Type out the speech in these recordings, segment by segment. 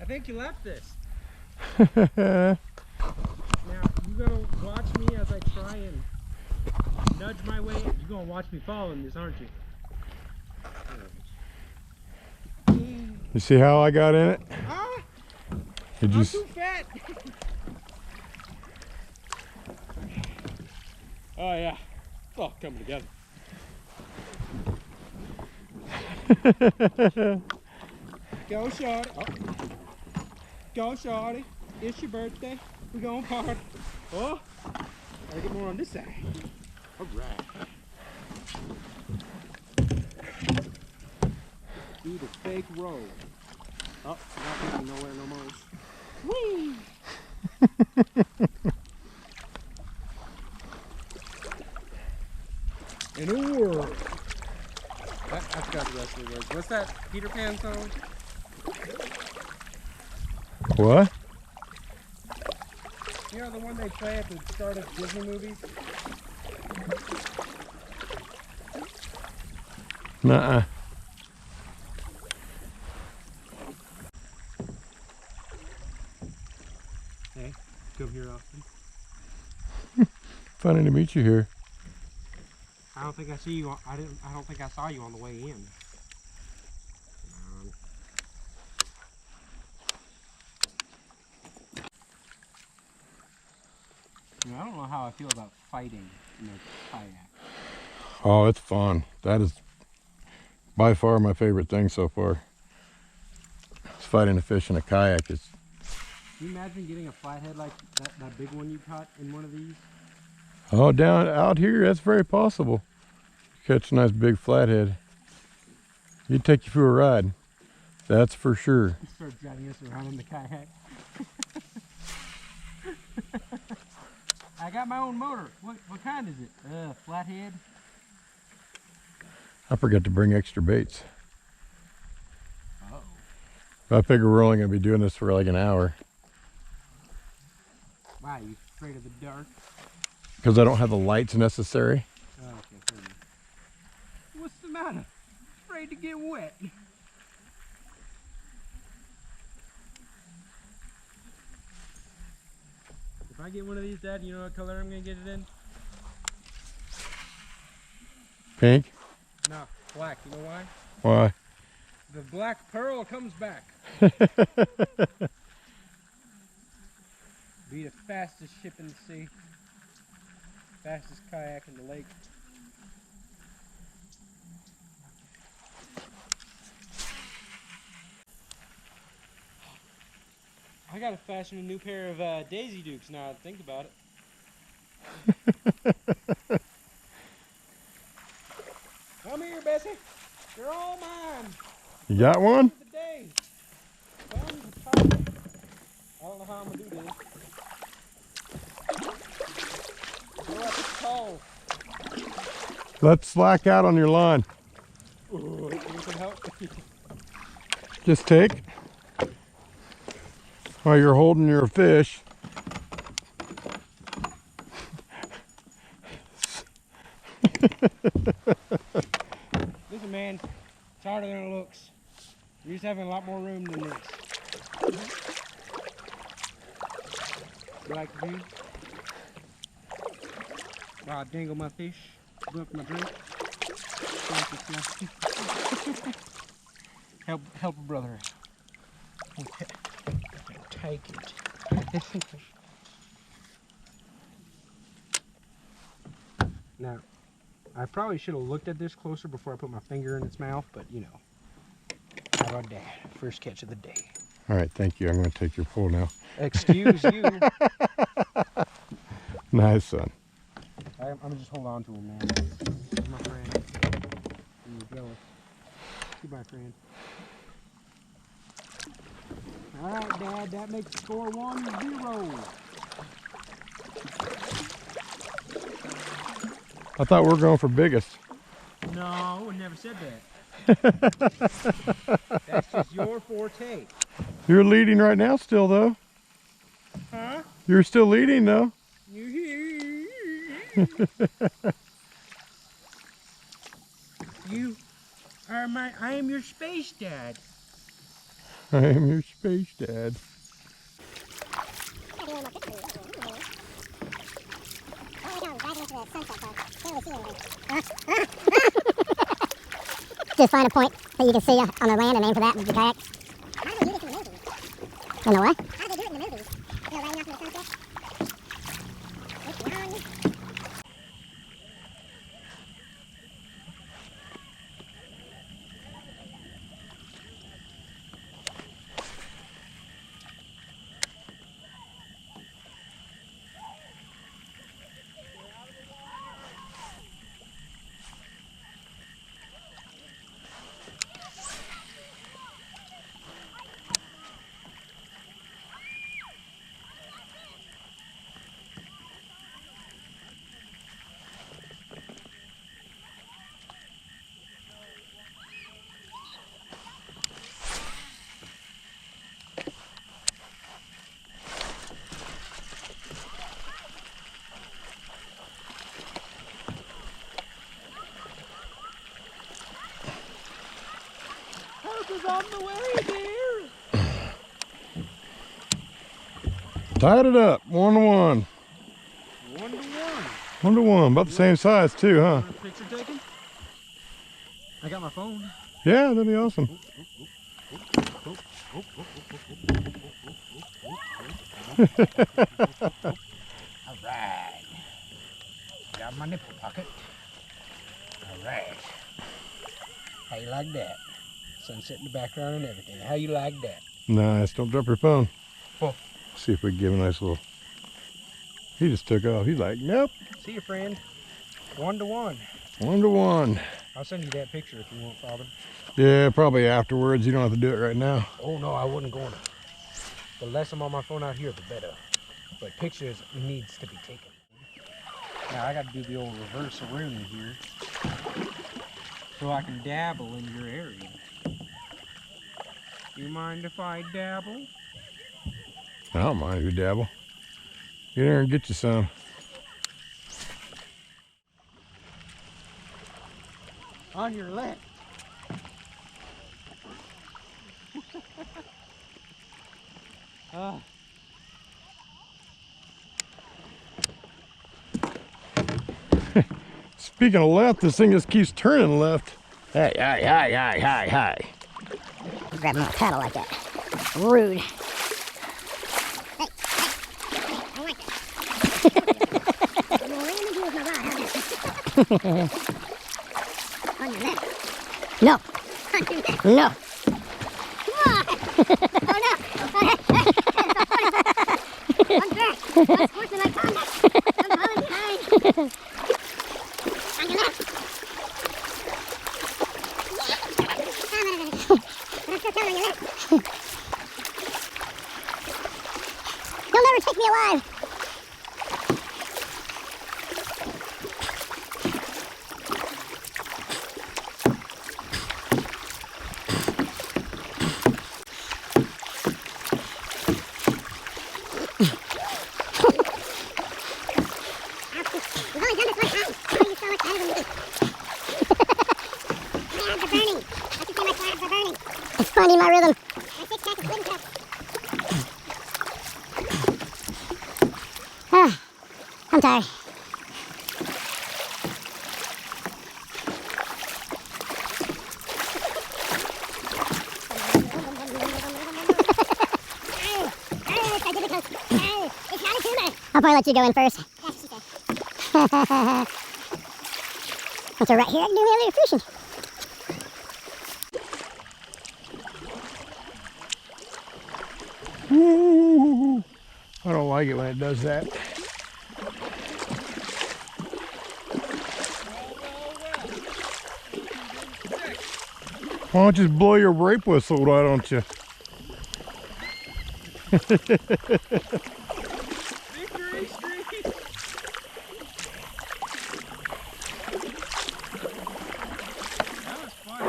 I think you left this. Now, you're going to watch me as I try and nudge my way in. You're going to watch me following this, aren't you? You see how I got in it? Ah! Did I'm you too fat! Oh yeah, it's all coming together. Go shorty. Oh. Go shorty. It's your birthday. We're going party. Oh, gotta get more on this side. Alright. Do the fake roll. Oh, not going nowhere no more. Whee! An oar. I forgot the rest of the words. What's that Peter Pan song? what? You know the one they play at the start of Disney movies? Nuh-uh. Hey, come here often. Funny to meet you here. I don't think I see you. I don't think I saw you on the way in. I don't know how I feel about fighting in a kayak. Oh, it's fun. That is by far my favorite thing so far. It's fighting a fish in a kayak. It's Can you imagine getting a flathead like that big one you caught in one of these? oh, down out here, that's very possible. Catch a nice big flathead. He'd take you for a ride. That's for sure. Start driving us around in the kayak. I got my own motor. What kind is it? Flathead? I forgot to bring extra baits. Uh-oh. I figure we're only going to be doing this for like an hour. Why, you afraid of the dark? Because I don't have the lights necessary. Oh, okay, fair enough. What's the matter? Afraid to get wet? If I get one of these, Dad, you know what color I'm going to get it in? Pink? No, black. You know why? Why? The black pearl comes back. Be the fastest ship in the sea. Fastest kayak in the lake. I gotta fashion a new pair of Daisy Dukes now I think about it. Come here, Bessie. You're all mine. You got one? For the day. I don't know how I'm gonna do this. Go up the pole. Let's slack out on your line. Ooh, you can help. Just take. While you're holding your fish. Listen, man, it's harder than it looks. You're just having a lot more room than this. You like the view? While I dangle my fish, drink my drink. Help a brother out. Okay. Take it. Now, I probably should have looked at this closer before I put my finger in its mouth, but you know. How about that? First catch of the day. All right, thank you. I'm going to take your pole now. Excuse you. Nice, son. I'm gonna just hold on to him, man. He's my friend. I'm jealous. He's my friend. Alright, Dad, that makes the score 1-0. I thought we were going for biggest. No, I never said that. That's just your forte. You're leading right now still, though. Huh? You're still leading, though. You are I am your space dad. I am your space dad. Just find a point that you can see on the land and aim for that with the kayak. How do they do this in the movies? In the what? How do they do it in the movies? They're riding off in the sunset. It's long. Is on the way, dear. Tied it up, 1-to-1. 1-to-1. 1-to-1, about the same size too, huh? Want a picture taken? I got my phone. Yeah, that'd be awesome. Alright. Got my nipple pocket. Alright. How you like that? Sunset in the background and everything. How you like that? Nice, don't drop your phone. Oh. See if we can give a nice little... He just took off. He's like, nope. See you, friend. 1-to-1. 1-to-1. I'll send you that picture if you want, Father. Yeah, probably afterwards. You don't have to do it right now. Oh, no, I wouldn't go on it. The less I'm on my phone out here, the better. But pictures needs to be taken. Now, I got to do the old reverse Rooney here. So I can dabble in your area. You mind if I dabble? I don't mind if you dabble. Get in there and get you some. On your left. Speaking of left, this thing just keeps turning left. Hey, hey, hey, hey, hey, hey. You grab him on a paddle like that. Rude. Hey, hey. I like that. I'm gonna ram into you with my rod. On your left. No. On your left. No. Come on. Oh no. I'm back. I'm sportsmanlike conduct. I'm falling behind. On your left. But I'm still coming on your left. You'll never take me alive. We've only done this one time. Why are you so excited with me? My abs are burning. I can see my abs are burning. It's finding my rhythm. My six-pack is wooden cup. I'm tired. I'll probably let you go in first. Once we're right here, I can do the other fishing. Ooh, I don't like it when it does that. Why don't you just blow your rape whistle, why don't you? Victory streak! That was fun.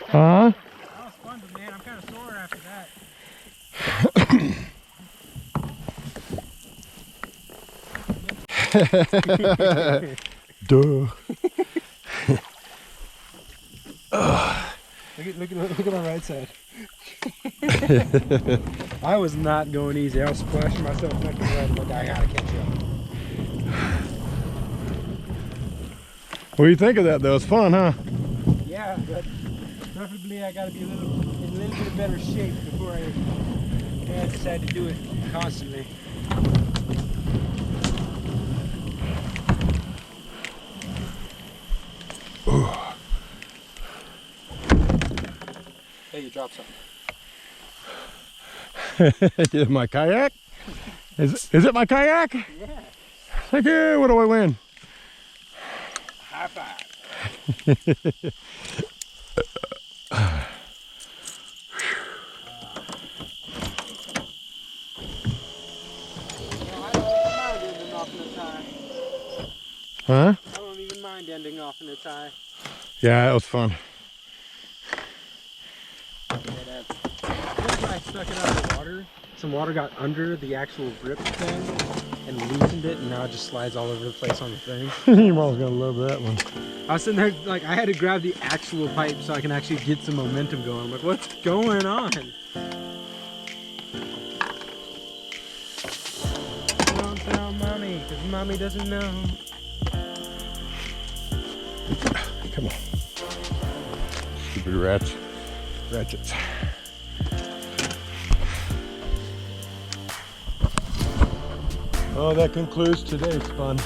Huh? That was fun, but man, I'm kind of sore after that. Duh. Look at my right side. I was not going easy. I was splashing myself left and right. I'm like, I gotta catch up. What do you think of that though? It's fun, huh? Yeah, but preferably I gotta be in a little bit better shape before I decide to do it constantly. Hey, you dropped something. My kayak? Is it my kayak? Yeah. Thank you. What do I win? High five. Huh? I don't even mind ending off in a tie. Yeah, that was fun. When I stuck it out of the water, some water got under the actual grip thing and loosened it, and now it just slides all over the place on the thing. Your mom's gonna love that one. I was sitting there like I had to grab the actual pipe so I can actually get some momentum going. I'm like, what's going on? Don't tell mommy, because mommy doesn't know. Come on. Stupid rats. Ratchets. Oh, that concludes today's fun.